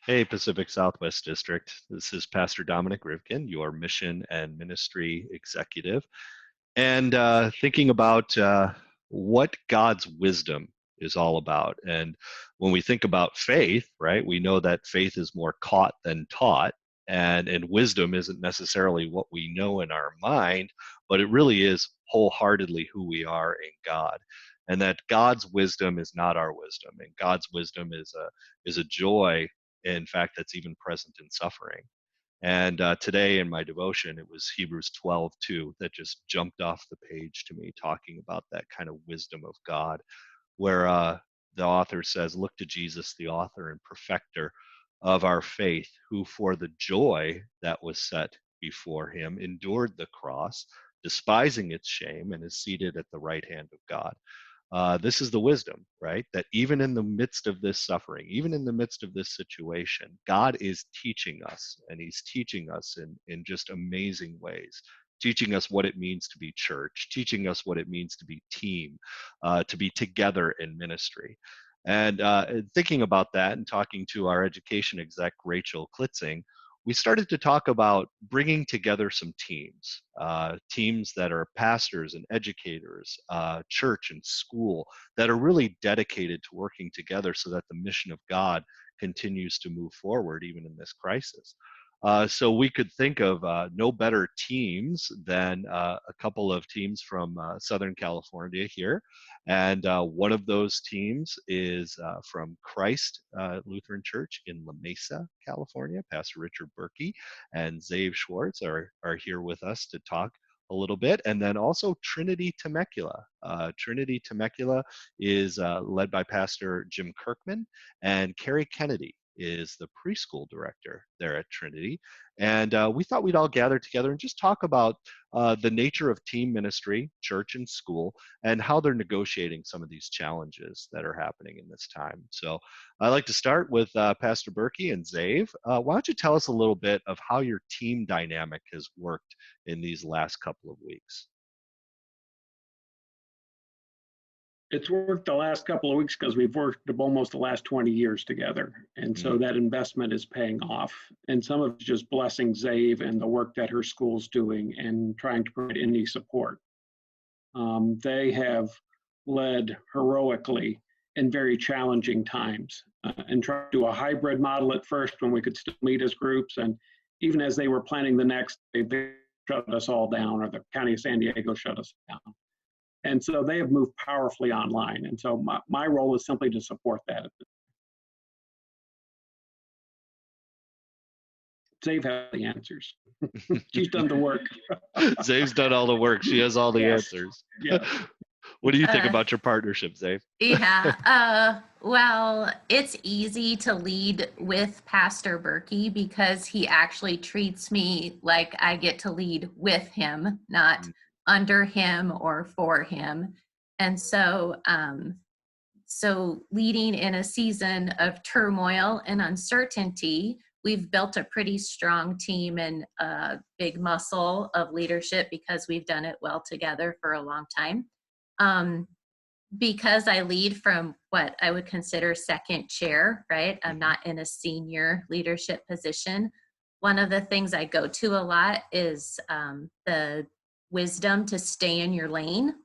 Hey, Pacific Southwest District. This is Pastor Dominic Rivkin, your mission and ministry executive, and thinking about what God's wisdom is all about. And when we think about faith, right, we know that faith is more caught than taught. And wisdom isn't necessarily what we know in our mind, but it really is wholeheartedly who we are in God. And that God's wisdom is not our wisdom, and God's wisdom is a joy, in fact, that's even present in suffering. And today in my devotion, it was Hebrews 12:2 that just jumped off the page to me, talking about that kind of wisdom of God, where the author says, "Look to Jesus, the author and perfecter of our faith, who for the joy that was set before him endured the cross, despising its shame, and is seated at the right hand of God." This is the wisdom, right? That even in the midst of this suffering, even in the midst of this situation, God is teaching us, and He's teaching us in just amazing ways. Teaching us what it means to be church, teaching us what it means to be team, to be together in ministry. And thinking about that and talking to our education exec, Rachel Klitzing, we started to talk about bringing together some teams, teams that are pastors and educators, church and school, that are really dedicated to working together so that the mission of God continues to move forward even in this crisis. So we could think of no better teams than a couple of teams from Southern California here. And one of those teams is from Christ Lutheran Church in La Mesa, California. Pastor Richard Berkey and Zave Schwartz are here with us to talk a little bit. And then also Trinity Temecula. Trinity Temecula is led by Pastor Jim Kirkman, and Carrie Kennedy is the preschool director there at Trinity. And we thought we'd all gather together and just talk about the nature of team ministry, church and school, and how they're negotiating some of these challenges that are happening in this time. So I'd like to start with Pastor Berkey and Zave. Why don't you tell us a little bit of how your team dynamic has worked in these last couple of weeks? It's worked the last couple of weeks because we've worked almost the last 20 years together. And so that investment is paying off. And some of it's just blessing Zave and the work that her school's doing and trying to provide any support. They have led heroically in very challenging times and tried to do a hybrid model at first when we could still meet as groups. And even as they were planning the next, they shut us all down, or the County of San Diego shut us down. And so they have moved powerfully online. And so my role is simply to support that. Zave has the answers. She's done the work. Zave's done all the work. She has all the answers. Yeah. What do you think about your partnership, Zave? Yeah. Well, it's easy to lead with Pastor Berkey because he actually treats me like I get to lead with him, not under him or for him. And so, so leading in a season of turmoil and uncertainty, we've built a pretty strong team and a big muscle of leadership because we've done it well together for a long time. Because I lead from what I would consider second chair, right? I'm not in a senior leadership position. One of the things I go to a lot is the wisdom to stay in your lane.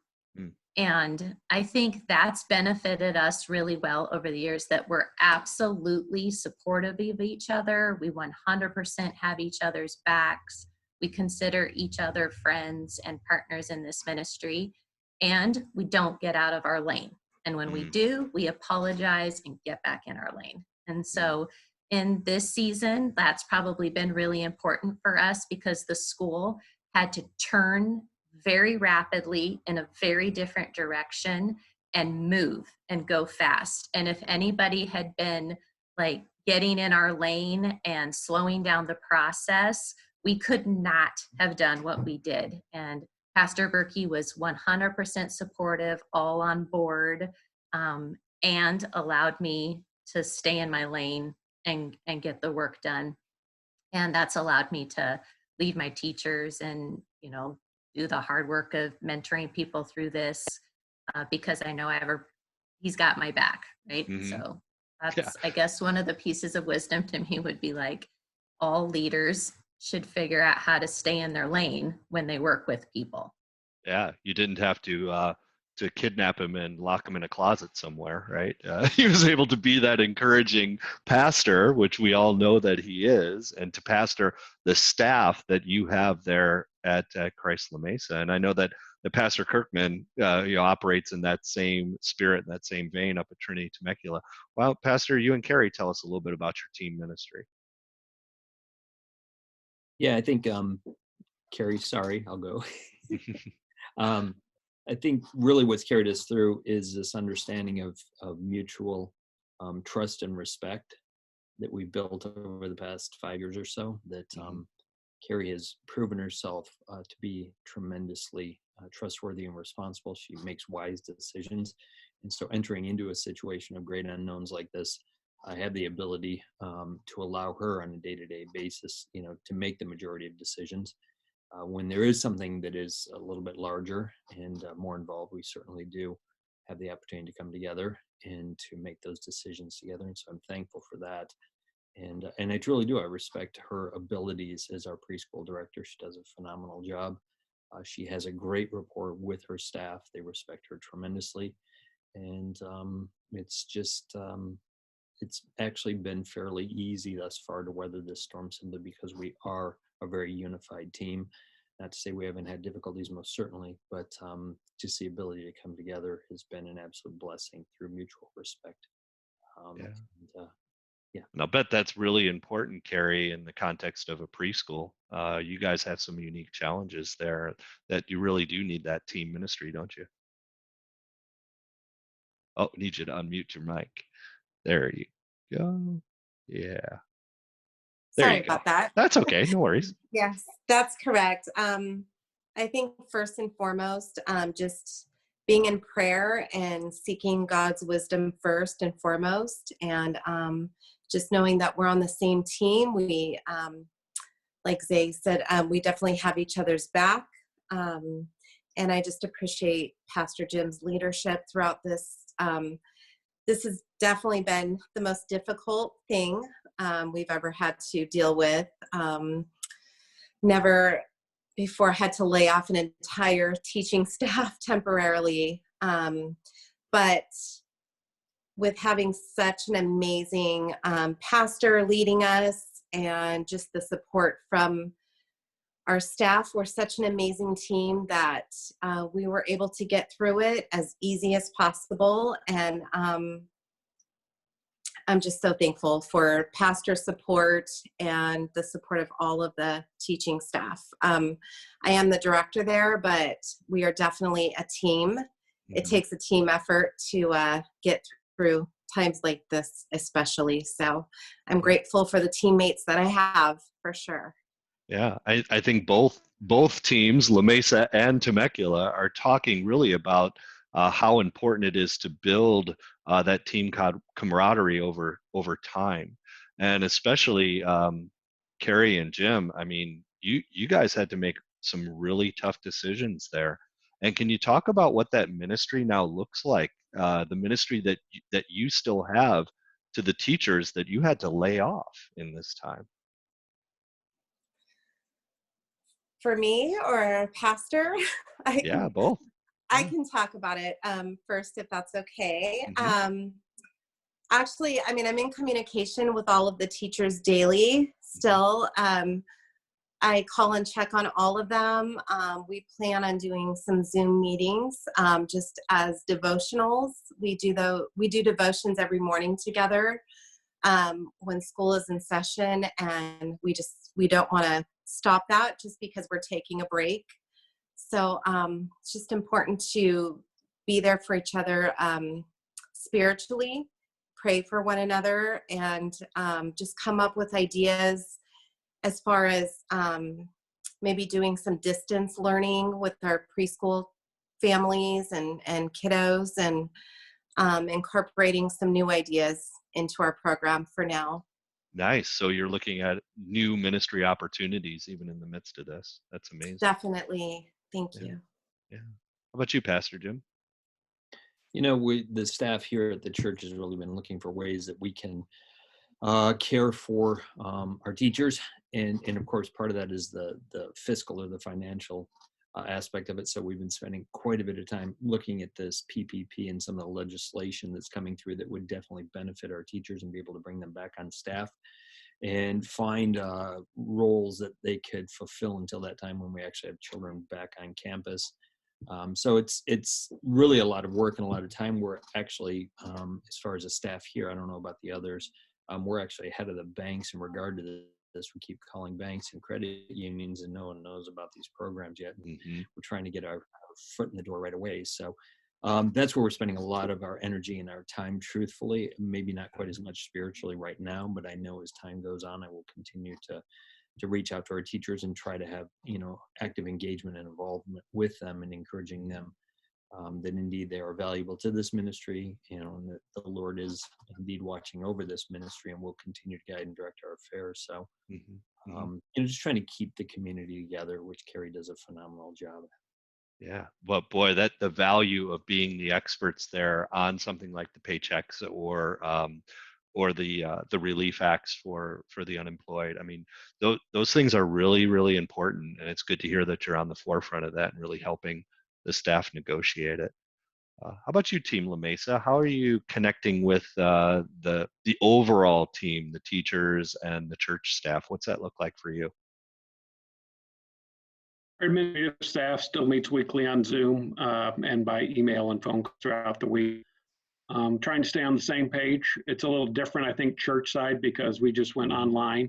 And I think that's benefited us really well over the years, that we're absolutely supportive of each other. We 100% have each other's backs. We consider each other friends and partners in this ministry, and we don't get out of our lane. And when we do, we apologize and get back in our lane. And so in this season, that's probably been really important for us because the school had to turn very rapidly in a very different direction and move and go fast. And if anybody had been like getting in our lane and slowing down the process, we could not have done what we did. And Pastor Berkey was 100% supportive, all on board, and allowed me to stay in my lane and get the work done. And that's allowed me to lead my teachers and, do the hard work of mentoring people through this because I know he's got my back, right? So That's, I guess, one of the pieces of wisdom to me would be like, all leaders should figure out how to stay in their lane when they work with people. Yeah, you didn't have to kidnap him and lock him in a closet somewhere, right? He was able to be that encouraging pastor, which we all know that he is, and to pastor the staff that you have there at Christ La Mesa. And I know that the Pastor Kirkman operates in that same spirit, that same vein up at Trinity Temecula. Well, Pastor, you and Carrie, tell us a little bit about your team ministry. Yeah, I think Carrie, sorry, I'll go. I think really what's carried us through is this understanding of mutual trust and respect that we've built over the past 5 years or so, that Carrie has proven herself to be tremendously trustworthy and responsible. She makes wise decisions. And so entering into a situation of great unknowns like this, I have the ability to allow her on a day-to-day basis, to make the majority of decisions. When there is something that is a little bit larger and more involved, we certainly do have the opportunity to come together and to make those decisions together. And so I'm thankful for that. And I truly do. I respect her abilities as our preschool director. She does a phenomenal job. She has a great rapport with her staff. They respect her tremendously. And it's just, it's actually been fairly easy thus far to weather this storm, simply because we are a very unified team. Not to say we haven't had difficulties, most certainly, but just the ability to come together has been an absolute blessing through mutual respect. And I'll bet that's really important, Carrie, in the context of a preschool. You guys have some unique challenges there that you really do need that team ministry, don't you? Oh, I need you to unmute your mic. There you go. Yeah. There Sorry you go. about that. That's okay. No worries. Yes, that's correct. I think first and foremost, just being in prayer and seeking God's wisdom first and foremost, and just knowing that we're on the same team. We, like Zay said, we definitely have each other's back. And I just appreciate Pastor Jim's leadership throughout this. This has definitely been the most difficult thing we've ever had to deal with. Never before had to lay off an entire teaching staff temporarily. But with having such an amazing pastor leading us, and just the support from our staff, we're such an amazing team that we were able to get through it as easy as possible. And I'm just so thankful for pastor support and the support of all of the teaching staff. I am the director there, but we are definitely a team. Mm-hmm. It takes a team effort to get through times like this, especially. So I'm grateful for the teammates that I have, for sure. Yeah, I think both teams, La Mesa and Temecula, are talking really about how important it is to build that team camaraderie over time, and especially Carrie and Jim. I mean, you guys had to make some really tough decisions there. And can you talk about what that ministry now looks like? The ministry that you still have to the teachers that you had to lay off in this time. For me, or pastor? Yeah, both. I can talk about it first, if that's okay. Mm-hmm. Actually, I mean, I'm in communication with all of the teachers daily still. I call and check on all of them. We plan on doing some Zoom meetings just as devotionals. We do devotions every morning together when school is in session, and we don't want to stop that just because we're taking a break. So it's just important to be there for each other spiritually, pray for one another, and just come up with ideas as far as maybe doing some distance learning with our preschool families and kiddos, and incorporating some new ideas into our program for now. Nice. So you're looking at new ministry opportunities even in the midst of this. That's amazing. Definitely. Thank you. Yeah. How about you, Pastor Jim? The staff here at the church has really been looking for ways that we can care for our teachers. And of course, part of that is the fiscal or the financial aspect of it. So we've been spending quite a bit of time looking at this PPP and some of the legislation that's coming through that would definitely benefit our teachers and be able to bring them back on staff and find roles that they could fulfill until that time when we actually have children back on campus. So it's really a lot of work and a lot of time. We're actually, as far as the staff here, I don't know about the others, we're actually ahead of the banks in regard to this. We keep calling banks and credit unions and no one knows about these programs yet. Mm-hmm. We're trying to get our foot in the door right away. So that's where we're spending a lot of our energy and our time, truthfully. Maybe not quite as much spiritually right now, but I know as time goes on, I will continue to reach out to our teachers and try to have, active engagement and involvement with them and encouraging them that indeed they are valuable to this ministry, and that the Lord is indeed watching over this ministry and will continue to guide and direct our affairs. So, just trying to keep the community together, which Carrie does a phenomenal job. Yeah, but boy, that the value of being the experts there on something like the paychecks or the relief acts for the unemployed. I mean, those things are really, really important, and it's good to hear that you're on the forefront of that and really helping the staff negotiate it. How about you, Team La Mesa? How are you connecting with the overall team, the teachers and the church staff? What's that look like for you? Our administrative staff still meets weekly on Zoom and by email and phone throughout the week. Trying to stay on the same page. It's a little different, I think, church side because we just went online.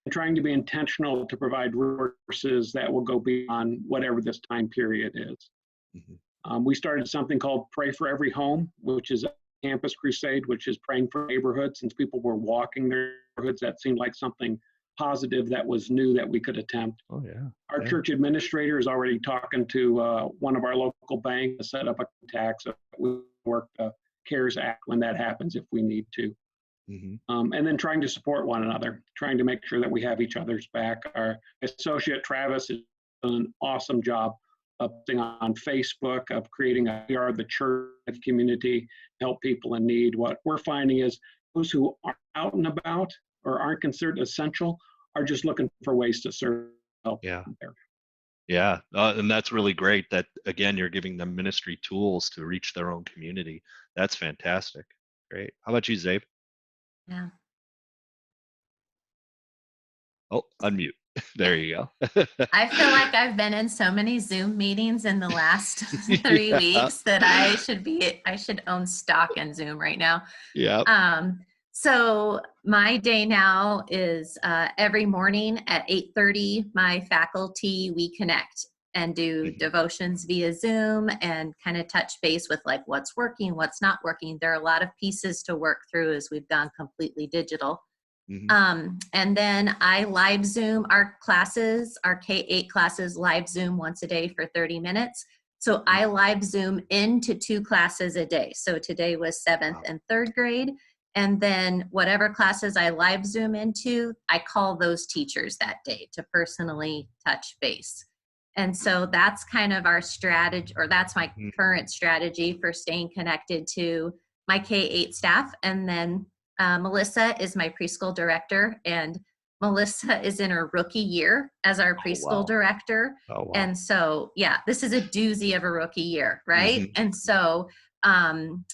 And trying to be intentional to provide resources that will go beyond whatever this time period is. Mm-hmm. We started something called Pray for Every Home, which is a campus crusade, which is praying for neighborhoods. Since people were walking their neighborhoods, that seemed like something positive that was new that we could attempt. Oh, yeah. Our church administrator is already talking to one of our local banks to set up a tax. So we work the CARES Act when that happens if we need to. Mm-hmm. And then trying to support one another, trying to make sure that we have each other's back. Our associate Travis has done an awesome job of putting on Facebook, of creating a We Are the Church community, help people in need. What we're finding is those who are out and about or aren't considered essential are just looking for ways to serve, help. Yeah. There. Yeah, and that's really great that, again, you're giving them ministry tools to reach their own community. That's fantastic. Great. How about you, Zabe? Yeah. Oh, unmute. There you go. I feel like I've been in so many Zoom meetings in the last 3 weeks that I should own stock in Zoom right now. Yeah. So my day now is every morning at 8:30, my faculty, we connect and do devotions via Zoom and kind of touch base with like what's working, what's not working. There are a lot of pieces to work through as we've gone completely digital. Mm-hmm. And then I live Zoom our classes, our K-8 classes live Zoom once a day for 30 minutes. So I live Zoom into 2 classes a day. So today was 7th and 3rd grade. And then whatever classes I live Zoom into, I call those teachers that day to personally touch base. And so that's kind of our strategy, or that's my current strategy for staying connected to my K-8 staff. And then Melissa is my preschool director, and Melissa is in her rookie year as our preschool director. Oh, wow. And so, yeah, this is a doozy of a rookie year, right? Mm-hmm. And so,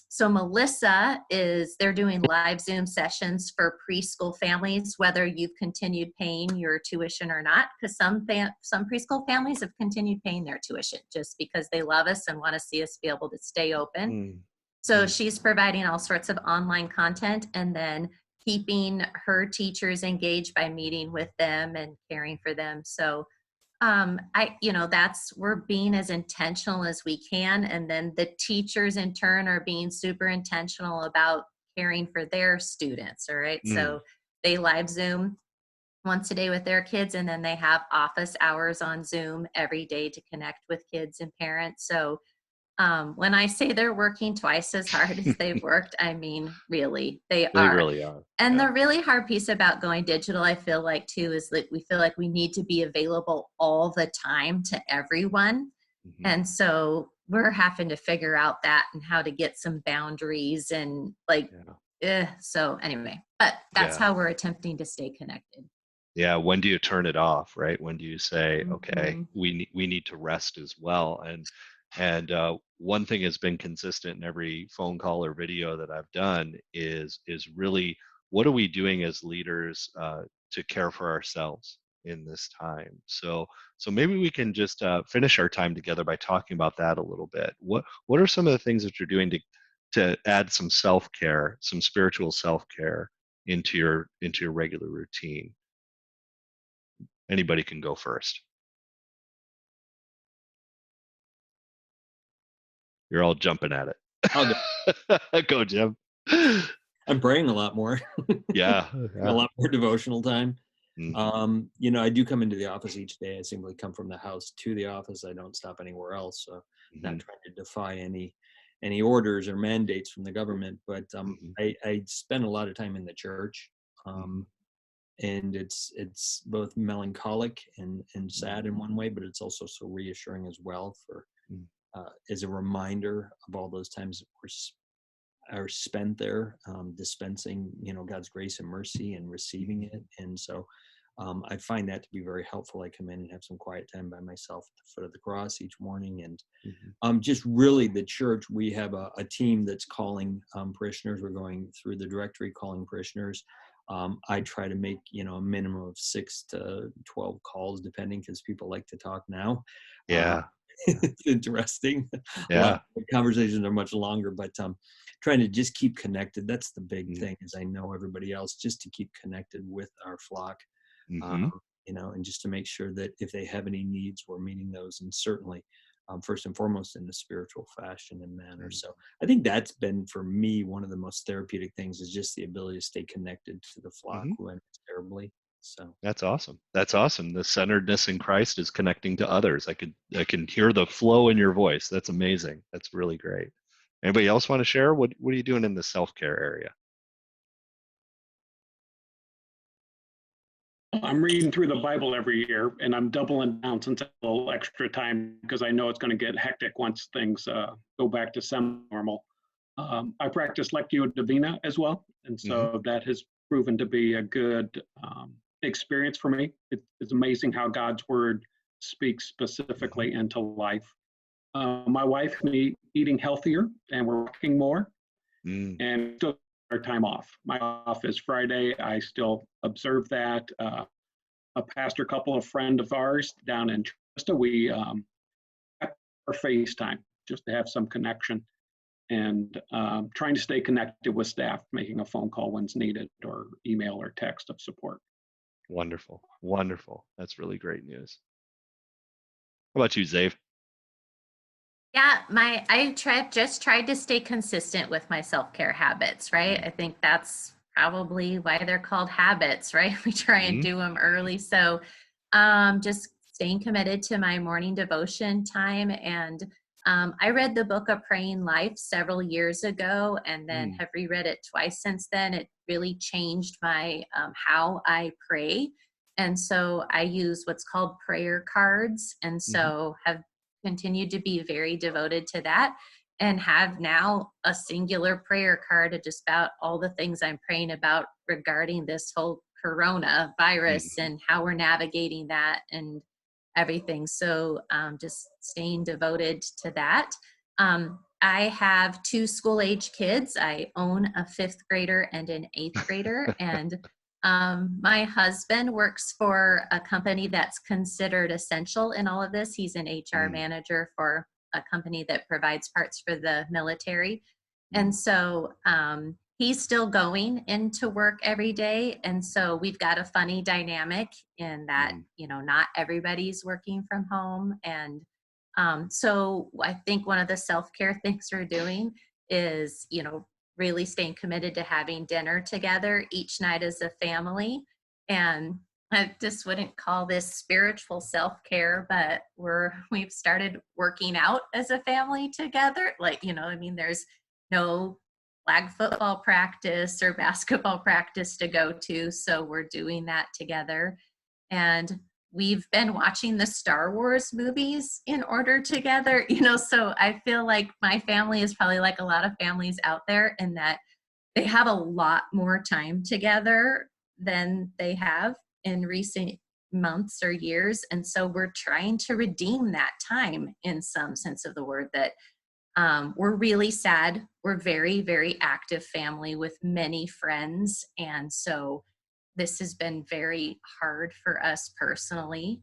so Melissa they're doing live Zoom sessions for preschool families, whether you've continued paying your tuition or not, because some preschool families have continued paying their tuition just because they love us and want to see us be able to stay open. So she's providing all sorts of online content and then keeping her teachers engaged by meeting with them and caring for them. So we're being as intentional as we can. And then the teachers in turn are being super intentional about caring for their students. All right. So they live Zoom once a day with their kids, and then they have office hours on Zoom every day to connect with kids and parents. So when I say they're working twice as hard as they've worked, I mean, really, they are. They really are. And the really hard piece about going digital, I feel like too, is that we feel like we need to be available all the time to everyone. Mhm. And so we're having to figure out that and how to get some boundaries and like, so anyway, but that's Yeah. how we're attempting to stay connected. Yeah. When do you turn it off, right? When do you say, okay, Mhm. we need to rest as well? And one thing has been consistent in every phone call or video that I've done is really, what are we doing as leaders to care for ourselves in this time? So maybe we can just finish our time together by talking about that a little bit. What are some of the things that you're doing to add some self-care, some spiritual self-care into your regular routine? Anybody can go first. You're all jumping at I'll go. it. Go, Jim. I'm praying a lot more, Yeah. a lot more devotional time. Mhm. I do come into the office each day. I simply come from the house to the office. I don't stop anywhere else. So not Mhm. trying to defy any orders or mandates from the government, but Mhm. I spend a lot of time in the church. Mhm. And it's both melancholic and sad in Mhm. one way, but it's also so reassuring as well for Mhm. as a reminder of all those times that are spent there, dispensing God's grace and mercy and receiving it. And so I find that to be very helpful. I come in and have some quiet time by myself at the foot of the cross each morning, and Mhm. just really the church, we have a team that's calling parishioners. We're going through the directory calling parishioners. I try to make a minimum of 6 to 12 calls, depending, because people like to talk now. uh, Yeah. it's interesting. A lot Yeah. of conversations are much longer, but trying to just keep connected. That's the big Mhm. thing, is I know everybody else, just to keep connected with our flock. um, Mhm. and just to make sure that if they have any needs, we're meeting those, and certainly first and foremost in the spiritual fashion and manner. Mhm. So I think that's been, for me, one of the most therapeutic things, is just the ability to stay connected to the flock Mhm. who I miss terribly. So That's awesome. That's awesome. The centeredness in Christ is connecting to others. I can hear the flow in your voice. That's amazing. That's really great. Anybody else want to share? What are you doing in the self-care area? I'm reading through the Bible every year, and I'm doubling down since I have a little extra time because I know it's going to get hectic once things go back to semi-normal. I practice Lectio Divina as well, and Mhm. so that has proven to be a good experience for me. It's amazing how God's Word speaks Mhm. specifically into life. My wife and me eating healthier, and we're walking more, Mm. and still our time off. My off is Friday. I still observe that. A pastor couple, a friend of ours down in Trista, we have our FaceTime just to have some connection, and trying to stay connected with staff, making a phone call when's needed, or email or text of support. Wonderful. Wonderful. That's really great news. How about you, Zave? Yeah, just tried to stay consistent with my self-care habits, right? I think that's probably why they're called habits, right? We try and Mhm. do them early. So just staying committed to my morning devotion time. And I read the book of Praying Life several years ago and then Mm. have reread it twice since then. It really changed my how I pray. And so I use what's called prayer cards. And Mhm. so have continued to be very devoted to that and have now a singular prayer card of just about all the things I'm praying about regarding this whole corona virus Mhm. and how we're navigating that and everything. So just staying devoted to that. I have 2 school age kids. I own a 5th grader and an 8th grader. And my husband works for a company that's considered essential in all of this. He's an HR Mm. manager for a company that provides parts for the military. And Mm. so he's still going into work every day. And so we've got a funny dynamic in that, Mhm. not everybody's working from home. And so I think one of the self-care things we're doing is, really staying committed to having dinner together each night as a family. And I just wouldn't call this spiritual self-care, but we've started working out as a family together. Like, there's no flag football practice or basketball practice to go to. So we're doing that together. And we've been watching the Star Wars movies in order together, so I feel like my family is probably like a lot of families out there in that they have a lot more time together than they have in recent months or years. And so we're trying to redeem that time in some sense of the word, that we're really sad. We're very, very active family with many friends. And so this has been very hard for us personally.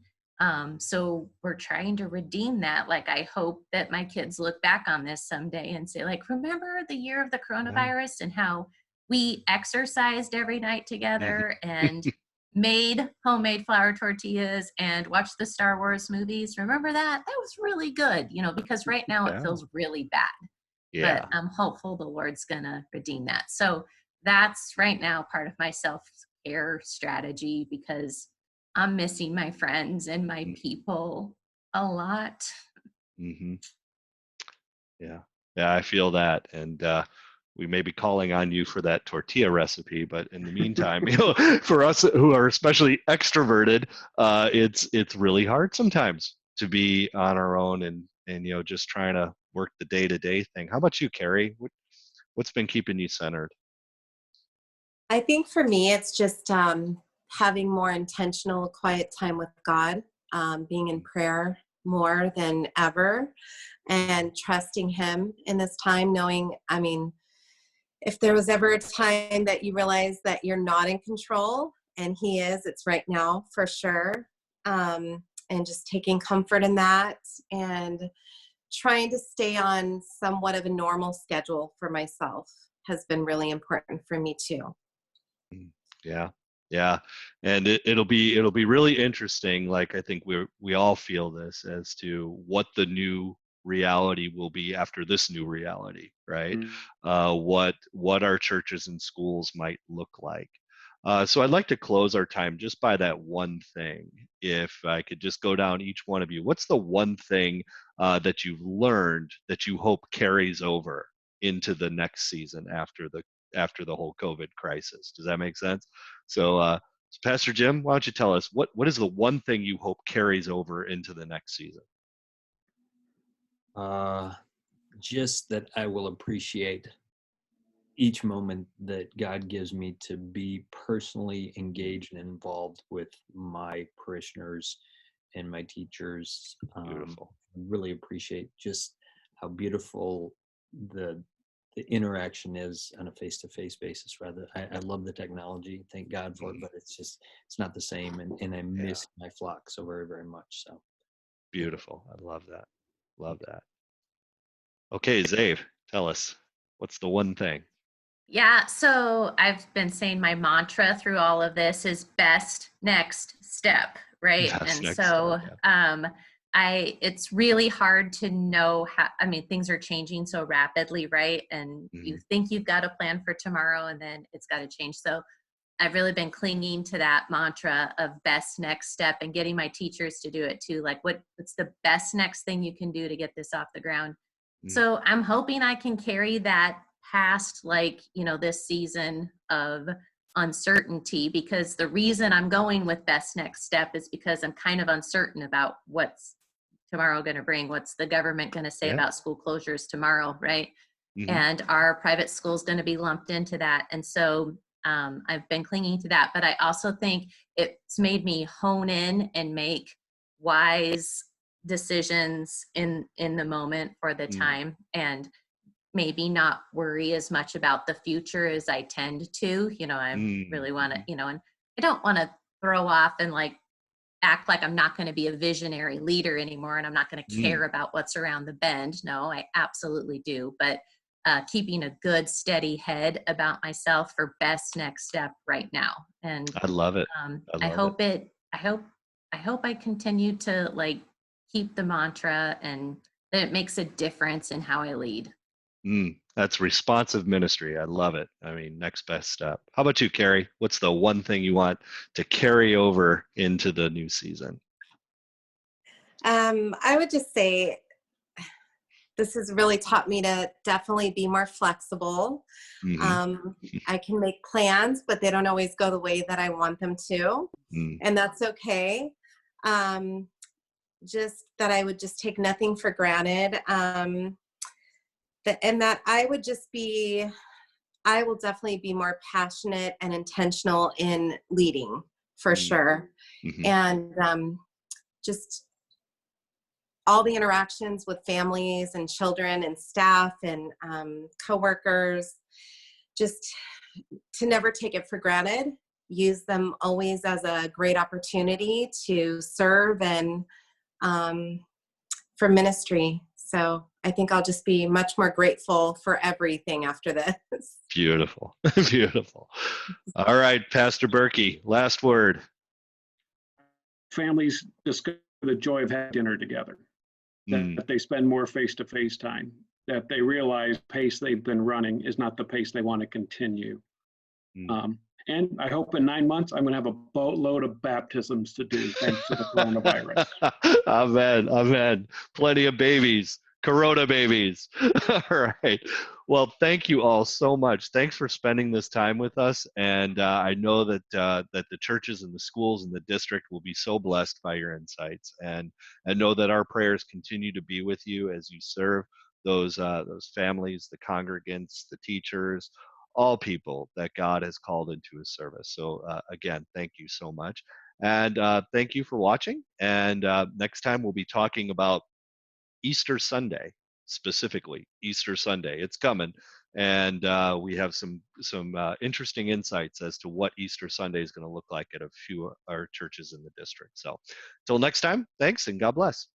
So we're trying to redeem that. Like, I hope that my kids look back on this someday and say, like, remember the year of the coronavirus and how we exercised every night together and made homemade flour tortillas and watched the Star Wars movies. Remember that? That was really good, because right now it feels really bad. Yeah. But I'm hopeful the Lord's gonna redeem that. So that's right now part of my self-care strategy, because I'm missing my friends and my people a lot. Mm-hmm. Yeah. Yeah, I feel that. And we may be calling on you for that tortilla recipe, but in the meantime, for us who are especially extroverted, it's really hard sometimes to be on our own and just trying to work the day-to-day thing. How about you, Carrie? What's been keeping you centered? I think for me, it's just having more intentional, quiet time with God, being in prayer more than ever, and trusting Him in this time, knowing, if there was ever a time that you realize that you're not in control, and He is, it's right now for sure. And just taking comfort in that and trying to stay on somewhat of a normal schedule for myself has been really important for me too. Yeah, and it'll be really interesting. Like, I think we all feel this as to what the new reality will be after this new reality, right? What our churches and schools might look like. So I'd like to close our time just by that one thing. If I could just go down each one of you, what's the one thing that you've learned that you hope carries over into the next season after the whole COVID crisis? Does that make sense? So, Pastor Jim, why don't you tell us what is the one thing you hope carries over into the next season? Just that I will appreciate each moment that God gives me to be personally engaged and involved with my parishioners and my teachers. Beautiful. Really appreciate just how beautiful the interaction is on a face-to-face basis. Rather, I love the technology, thank God for it, but it's not the same, and I miss my flock so very, very much. So beautiful. I love that. Okay, Zave, tell us, what's the one thing? Yeah, so I've been saying my mantra through all of this is best next step, right? Best And next so step, yeah. it's really hard to know how, things are changing so rapidly, right? And you think you've got a plan for tomorrow and then it's got to change. So I've really been clinging to that mantra of best next step and getting my teachers to do it too. Like, what's the best next thing you can do to get this off the ground? So I'm hoping I can carry that past, this season of uncertainty, because the reason I'm going with best next step is because I'm kind of uncertain about what's tomorrow going to bring. What's the government going to say about school closures tomorrow, right? And our private school's going to be lumped into that. And so I've been clinging to that, but I also think it's made me hone in and make wise decisions in the moment for the time, and maybe not worry as much about the future as I tend to. I really want to, and I don't want to throw off and act like I'm not going to be a visionary leader anymore and I'm not going to care about what's around the bend. No, I absolutely do. But keeping a good, steady head about myself for best next step right now. And I love it. I hope I continue to keep the mantra, and that it makes a difference in how I lead. That's responsive ministry. I love it. Next best step. How about you, Carrie? What's the one thing you want to carry over into the new season? I would just say this has really taught me to definitely be more flexible. I can make plans, but they don't always go the way that I want them to. And that's okay. Just that I would just take nothing for granted. And that I will definitely be more passionate and intentional in leading, for sure. Mm-hmm. And just all the interactions with families and children and staff and coworkers, just to never take it for granted. Use them always as a great opportunity to serve and for ministry. So I think I'll just be much more grateful for everything after this. Beautiful. Beautiful. All right, Pastor Berkey, last word. Families discover the joy of having dinner together, that they spend more face-to-face time, that they realize the pace they've been running is not the pace they want to continue. And I hope in 9 months, I'm going to have a boatload of baptisms to do thanks to the coronavirus. Amen. Amen. Plenty of babies. Corona babies. All right. Well, thank you all so much. Thanks for spending this time with us. And I know that that the churches and the schools and the district will be so blessed by your insights. And I know that our prayers continue to be with you as you serve those families, the congregants, the teachers, all people that God has called into his service. So again, thank you so much. And thank you for watching. And next time we'll be talking about Easter Sunday, specifically Easter Sunday. It's coming, and we have some interesting insights as to what Easter Sunday is going to look like at a few of our churches in the district. So, till next time, thanks and God bless.